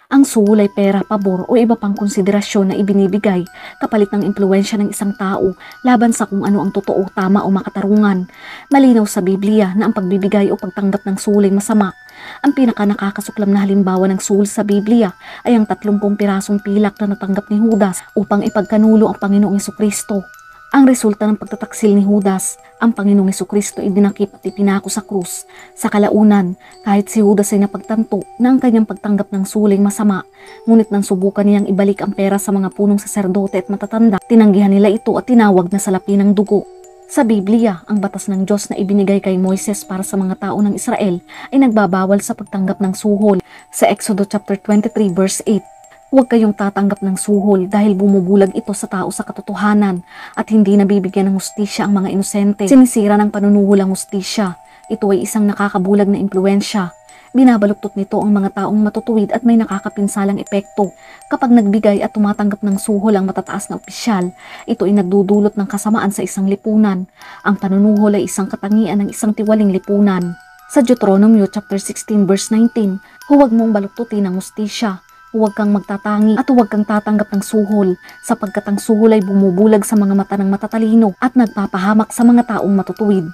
Ang suhol ay pera, pabor o iba pang konsiderasyon na ibinibigay kapalit ng impluwensya ng isang tao laban sa kung ano ang totoo, tama o makatarungan. Malinaw sa Biblia na ang pagbibigay o pagtanggap ng suhol ay masama. Ang pinaka-nakakasuklam na halimbawa ng suhol sa Biblia ay ang 30 pirasong pilak na natanggap ni Judas upang ipagkanulo ang Panginoong Hesukristo. Ang resulta ng pagtataksil ni Judas, ang Panginoong Hesukristo ay dinakip at ipinako sa krus. Sa kalaunan, kahit si Judas ay napagtanto na ang kanyang pagtanggap ng suling masama, ngunit nang subukan niyang ibalik ang pera sa mga punong saserdote at matatanda, tinanggihan nila ito at tinawag na salapi ng dugo. Sa Biblia, ang batas ng Diyos na ibinigay kay Moises para sa mga tao ng Israel ay nagbabawal sa pagtanggap ng suhol. Sa Exodo chapter 23 verse 8, huwag kayong tatanggap ng suhol dahil bumubulag ito sa tao sa katotohanan at hindi nabibigyan ng hustisya ang mga inosente. Sinisira ng panunuhol ang hustisya. Ito ay isang nakakabulag na impluensya. Binabaluktot nito ang mga taong matutuwid at may nakakapinsalang epekto. Kapag nagbigay at tumatanggap ng suhol ang matataas na opisyal, ito ay nagdudulot ng kasamaan sa isang lipunan. Ang panunuhol ay isang katangian ng isang tiwaling lipunan. Sa Deuteronomio chapter 16 verse 19, huwag mong baluktutin ang hustisya. Huwag kang magtatangi at huwag kang tatanggap ng suhol sapagkat ang suhol ay bumubulag sa mga mata ng matatalino at nagpapahamak sa mga taong matutuwid.